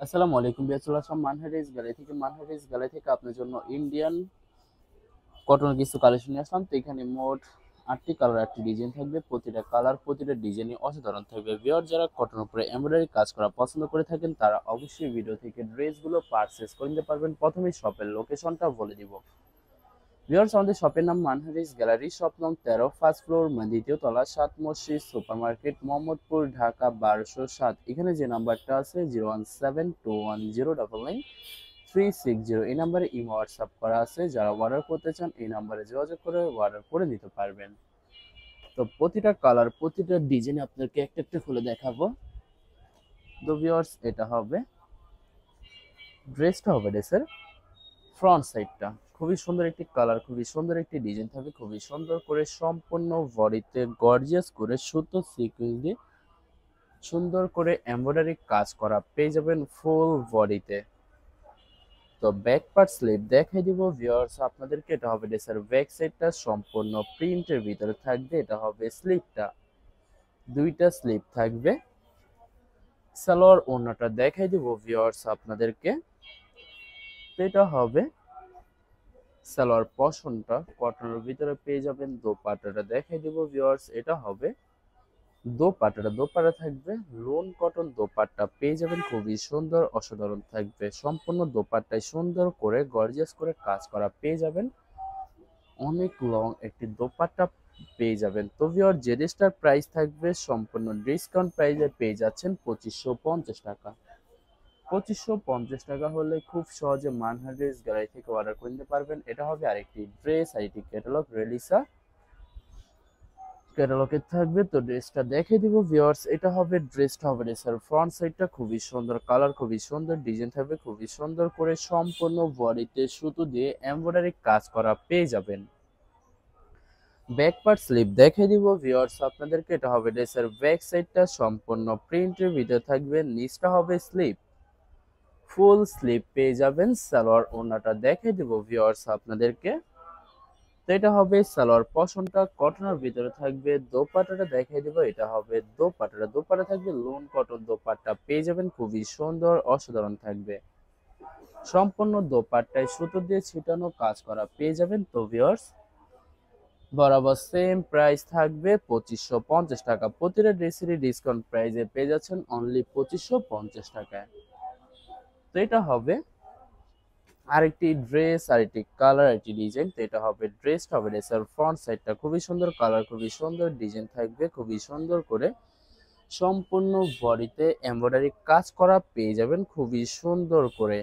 আসসালামু আলাইকুম বিয়ার, চলে আসলাম মানহারিস গ্যালারি থেকে। মানহারিস গ্যালারি থেকে আপনার জন্য ইন্ডিয়ান কটন কিছু কালেকশন নিয়ে আসলাম। তো এখানে মোট 8টি কালার, 8টি ডিজাইন থাকবে। প্রতিটা কালার, প্রতিটা ডিজাইনই অসাধারণ থাকবে। বিয়ার, যারা কটন উপরে এমব্রয়ডারি কাজ করা পছন্দ করে থাকেন তারা অবশ্যই ভিডিও থেকে ড্রেসগুলো পারচেস করে নিতে পারবেন। প্রথমেই শপের লোকেশনটা বলে দিব। ভিউয়ার্স, আমাদের শপের নাম মানহারিস গ্যালারি, শপ নং 13, ফার্স্ট ফ্লোর, দ্বিতীয় তলা, 7 মসজিদ সুপার মার্কেট, মোহাম্মদপুর, ঢাকা 1207। এখানে যে নাম্বারটা আছে 01721099360, এই নাম্বারে ইমো হোয়াটসঅ্যাপ করা আছে। যারা অর্ডার করতে চান এই নাম্বারে যোগাযোগ করে অর্ডার করে নিতে পারবেন। তো প্রতিটা কালার, প্রতিটা ডিজাইন আপনাদেরকে একটা একটা খুলে দেখাবো। তো ভিউয়ার্স, এটা হবে ড্রেসটা, হবে ড্রেসের ফ্রন্ট সাইডটা। খুবই সুন্দর একটি কালার, খুবই সুন্দর একটি ডিজাইন থাকবে। খুবই সুন্দর করে সম্পূর্ণ বডিতে গর্জিয়াস করে সুতো সিকোয়েন্স দিয়ে সুন্দর করে এমব্রয়ডারি কাজ করা পেয়ে যাবেন ফুল বডিতে। তো ব্যাক পার্ট স্লিপ দেখাই দিব ভিউয়ার্স আপনাদেরকে। এটা হবে ড্রেসের ব্যাক সাইডটা, সম্পূর্ণ প্রিন্টের ভিতরে থাকবে। এটা হবে স্লিপটা, দুইটা স্লিপ থাকবে। সালোয়ার ওড়নাটা দেখাই দিব ভিউয়ার্স আপনাদেরকে। তো এটা হবে সালোয়ার পশনটা, কটনের ভিতরে পেয়ে যাবেন। দোপাট্টাটা দেখাই দিব ভিউয়ার্স, এটা হবে দোপাট্টাটা। দোপাট্টা থাকবে লোন কটন দোপাট্টা পেয়ে যাবেন, খুবই সুন্দর অসাধারণ থাকবে। সম্পূর্ণ দোপাট্টায় সুন্দর করে গর্জিয়াস করে কাজ করা পেয়ে যাবেন। অনেক লং একটি দোপাট্টা পেয়ে যাবেন। তো ভিউয়ার, যে ড্রেসটার প্রাইস থাকবে সম্পূর্ণ ডিসকাউন্ট প্রাইসে পেয়ে যাচ্ছেন 2550 টাকা। 2550 টাকা হলে খুব সহজে মানহার ড্রেস গ্যালারি থেকে অর্ডার করে নিতে পারবেন। এটা হবে আরেকটি ড্রেস, আরেকটি ক্যাটালগ, রেলিসা ক্যাটালগে থাকবে। তো ড্রেসটা দেখে দিব ভিউয়ার্স। এটা হবে ড্রেসটা, হবে ড্রেসের ফ্রন্ট সাইডটা। খুবই সুন্দর কালার, খুবই সুন্দর ডিজাইন থাকবে। খুবই সুন্দর করে সম্পূর্ণ বডিতে সুতো দিয়ে এমব্রয়ডারি কাজ করা পেয়ে যাবেন। ব্যাক পার্ট স্লিপ দেখে দিব ভিউয়ার্স আপনাদেরকে। এটা হবে ড্রেসের ব্যাক সাইডটা, সম্পূর্ণ প্রিন্টের ভিতরে থাকবে। নিচটা হবে স্লিপ, ফুল স্লিপ পেয়ে যাবেন। সালোয়ার ওড়নাটা দেখে দিব ভিউয়ার্স আপনাদেরকে। তো এটা হবে সালোয়ার পশনটা, কটনের ভিতরে থাকবে। দোপাট্টাটা দেখাই দিব, এটা হবে দোপাট্টাটা। দোপাট্টা থাকবে লোন কটন দোপাট্টা পেয়ে যাবেন, খুবই সুন্দর অসাধারণ থাকবে। সম্পূর্ণ দোপাট্টায় সুতো দিয়ে ছিটানো কাজ করা পেয়ে যাবেন। তো ভিউয়ার্স, বরাবর সেম প্রাইস থাকবে 2550 টাকা। প্রতিটা ড্রেসেরই ডিসকাউন্ট প্রাইসে পেয়ে যাচ্ছেন অনলি 2550 টাকায়। তো এটা হবে আরেকটি ড্রেস, আরেকটি কালার, আরেকটি ডিজাইন। তো এটা হবে ড্রেসটা, হবে ড্রেসের ফ্রন্ট সাইডটা। খুবই সুন্দর কালার, খুবই সুন্দর ডিজাইন থাকবে। খুবই সুন্দর করে সম্পূর্ণ বডিতে এমব্রয়ডারি কাজ করা পেয়ে যাবেন খুবই সুন্দর করে।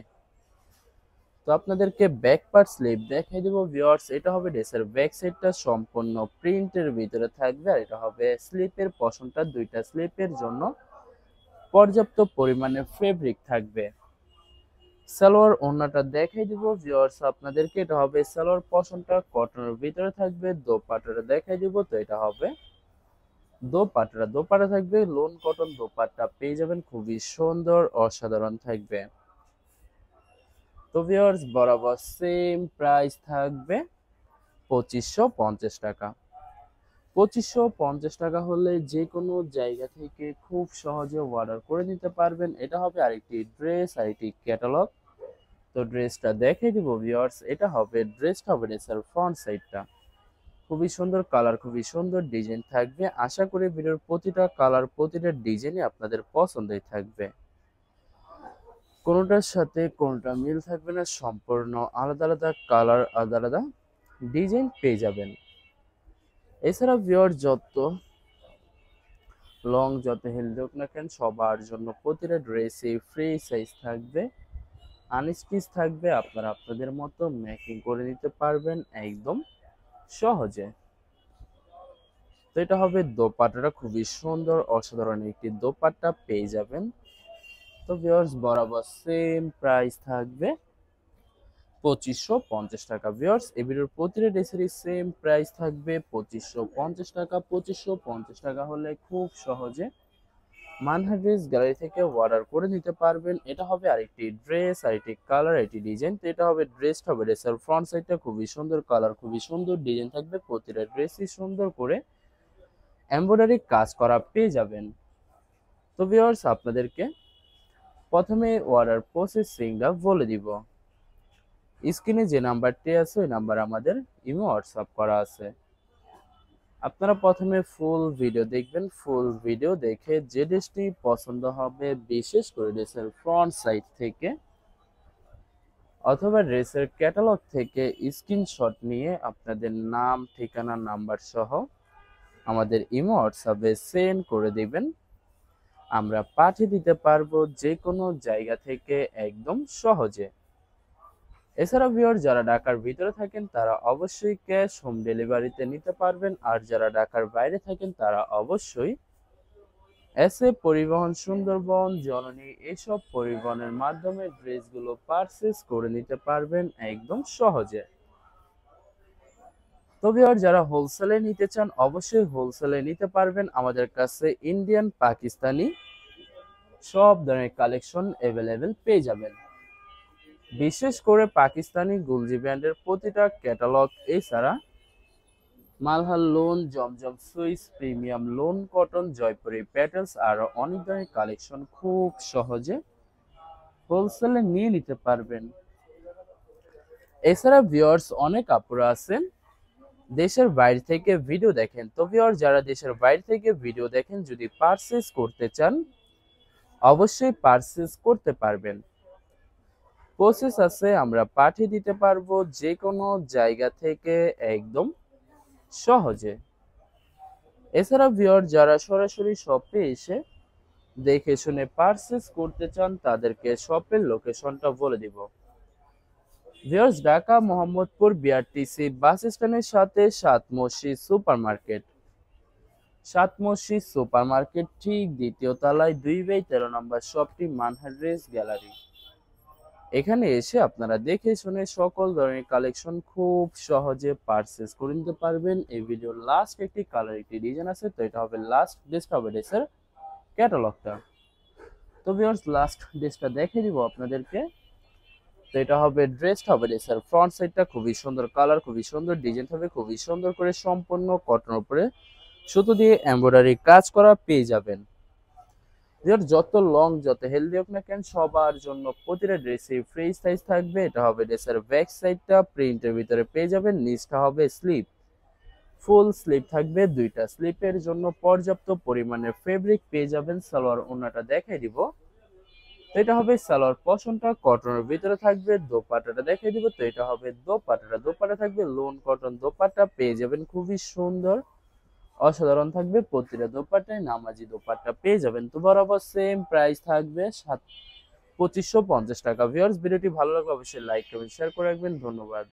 তো আপনাদেরকে ব্যাক পার্ট স্লিপ দেখাই দেবো ভিউয়ার্স। এটা হবে ড্রেসের ব্যাক সাইডটা, সম্পূর্ণ প্রিন্টের ভিতরে থাকবে। আর এটা হবে স্লিপের পশনটা, দুইটা স্লিপের জন্য পর্যাপ্ত পরিমাণে ফেব্রিক থাকবে। সালোয়ার ওড়নাটা দেখাই দিব ভিউয়ার্স আপনাদেরকে। এটা হবে সালোয়ার পশনটা, কটনের ভিতরে থাকবে। দোপাট্টাটা দেখাই দিব। তো এটা হবে দোপাট্টা। দোপাট্টা থাকবে লোন কটন দোপাট্টা পেয়ে যাবেন, খুবই সুন্দর অসাধারণ থাকবে। তো ভিউয়ার্স, বরাবর সেম প্রাইস থাকবে 2550 টাকা। 2550 টাকা হলে যে কোনো জায়গা থেকে খুব সহজে অর্ডার করে নিতে পারবেন। এটা হবে আরেকটি ড্রেস, আরেকটি ক্যাটালগ। তো ড্রেসটা দেখে দিব ভিউয়ার্স। এটা হবে ড্রেসটা, হবে ড্রেসের ফ্রন্ট সাইডটা। খুবই সুন্দর কালার, খুবই সুন্দর ডিজাইন থাকবে। আশা করি ভিডিওর প্রতিটা কালার, প্রতিটা ডিজাইনই আপনাদের পছন্দই থাকবে। কোনোটার সাথে কোনোটা মিল থাকবে না, সম্পূর্ণ আলাদা আলাদা কালার, আলাদা আলাদা ডিজাইন পেয়ে যাবেন। এছাড়া ভিউয়ার, যত লং যত হেলদি হোক না কেন, সবার জন্য প্রতিটা ড্রেসে ফ্রি সাইজ থাকবে, আনস্টিচ থাকবে। আপনারা আপনাদের মতো মেকিং করে নিতে পারবেন একদম সহজে। তো এটা হবে দোপাট্টাটা, খুবই সুন্দর অসাধারণ একটি দোপাট্টা পেয়ে যাবেন। তো ভিউয়ার্স, বরাবর সেম প্রাইস থাকবে 2550 টাকা। ভিউয়ার্স, এই ভিডিওর প্রতিটা ড্রেসেরই সেম প্রাইস থাকবে 2550 টাকা। 2550 টাকা হলে খুব সহজে মানহা ড্রেস গ্যালারি থেকে অর্ডার করে নিতে পারবেন। এটা হবে আরেকটি ড্রেস, আরেকটি কালার, আরেকটি ডিজাইন। তো এটা হবে ড্রেসটা, হবে ড্রেসের ফ্রন্ট সাইডটা। খুবই সুন্দর কালার, খুবই সুন্দর ডিজাইন থাকবে। প্রতিটা ড্রেসই সুন্দর করে এমব্রয়ডারি কাজ করা পেয়ে যাবেন। তো ভিউয়ার্স, আপনাদেরকে প্রথমে অর্ডার প্রসেসিংটা বলে দিব। স্ক্রিনে যে নাম্বারটি আছে ওই নাম্বার আমাদের ইমো হোয়াটসঅ্যাপ করা আছে। আপনারা প্রথমে ফুল ভিডিও দেখবেন। ফুল ভিডিও দেখে যে ড্রেসটি পছন্দ হবে, বিশেষ করে ড্রেসের ফ্রন্ট সাইড থেকে অথবা ড্রেসের ক্যাটালগ থেকে স্ক্রিনশট নিয়ে আপনাদের নাম, ঠিকানা, নাম্বার সহ আমাদের ইমো হোয়াটসঅ্যাপে সেন্ড করে দিবেন। আমরা পাঠিয়ে দিতে পারবো যে কোনো জায়গা থেকে একদম সহজে। এছাড়া ভিউয়ার যারা ঢাকার ভিতরে থাকেন তারা অবশ্যই ক্যাশ হোম ডেলিভারিতে নিতে পারবেন, আর যারা ঢাকার বাইরে থাকেন তারা অবশ্যই এসএ পরিবহন, সুন্দরবন, জননী এসব পরিবহনের মাধ্যমে ড্রেসগুলো পারচেজ করে নিতে পারবেন একদম সহজে। তবে আর যারা হোলসেলে নিতে চান অবশ্যই হোলসেলে নিতে পারবেন। আমাদের কাছে ইন্ডিয়ান, পাকিস্তানি সব ধরনের কালেকশন অ্যাভেলেবেল পেয়ে যাবেন। বিশেষ করে পাকিস্তানি গুলজি ব্র্যান্ডের প্রতিটা ক্যাটালগ, এছাড়া Malhar lawn, Zamzam swiss, premium lawn cotton, Jaipuri প্যাটেলস আরো অনেক ধরনের কালেকশন খুব সহজে হোলসেলে নিয়ে নিতে পারবেন। এছাড়া ভিউয়ার্স অনেক আপুরা আছেন দেশের বাইরে থেকে ভিডিও দেখেন। তো ভিউয়ার যারা দেশের বাইরে থেকে ভিডিও দেখেন, যদি পারচেজ করতে চান অবশ্যই পারচেজ করতে পারবেন। প্রসেস আছে, আমরা পাঠিয়ে দিতে পারবো যে কোনো জায়গা থেকে একদম সহজে। এছাড়া ভিউয়ার যারা সরাসরি শপে এসে দেখে শুনে পারচেজ করতে চান তাদেরকে শপের লোকেশনটা বলে দিব। ভিউয়ার্স ঢাকা মোহাম্মদপুর বিআরটিসি বাস স্ট্যান্ডের সাথে সাত মসজিদ সুপার মার্কেট। সাত মসজিদ সুপার মার্কেট ঠিক দ্বিতীয় তলায় 2/13 নম্বর শপটি মানহার ড্রেস গ্যালারি। এখানে এসে আপনারা দেখে শুনে সকল ধরনের কালেকশন খুব সহজে পারচেজ করে নিতে পারবেন। এই ভিডিওর লাস্ট একটি কালার, একটি ডিজাইন আছে, তো এটা হবে লাস্ট ড্রেসটা, হবে ড্রেসের ক্যাটালগটা। তো ভিউয়ার্স লাস্ট ড্রেসটা দেখে দিব আপনাদেরকে। তো এটা হবে ড্রেসটা, হবে ড্রেসের ফ্রন্ট সাইডটা খুবই সুন্দর, কালার খুবই সুন্দর, ডিজাইন হবে খুবই সুন্দর করে সম্পূর্ণ কটনের উপরে সুতো দিয়ে এমব্রয়ডারি কাজ করা পেয়ে যাবেন। যত লং যত হেলদি হোক না কেন সবার জন্য প্রতিটা ড্রেসে ফ্রি সাইজ থাকবে। এটা হবে ড্রেসের ব্যাক সাইডটা, প্রিন্টের ভিতরে পেয়ে যাবেন। নিচটা হবে স্লিপ, ফুল স্লিপ থাকবে দুইটা। স্লিপের জন্য পর্যাপ্ত পরিমাণের ফেব্রিক পেয়ে যাবেন। সালোয়ার ওড়নাটা দেখাই দিব। এটা হবে সালোয়ার পশনটা কটনের ভিতরে থাকবে। দোপাট্টাটা দেখাই দিব। তো এটা হবে দোপাট্টাটা, দোপাট্টা থাকবে লোন কটন দোপাট্টা পেয়ে যাবেন, খুবই সুন্দর অসাধারণ থাকবে। প্রতিটা দোপাট্টায় নামাজি দোপাট্টা পেয়ে যাবেন। তো বরাবর সেম প্রাইস থাকবে 2550 টাকা। ভিউয়ার্স ভিডিওটি ভালো লাগলে অবশ্যই লাইক কমেন্ট শেয়ার করে রাখবেন। ধন্যবাদ।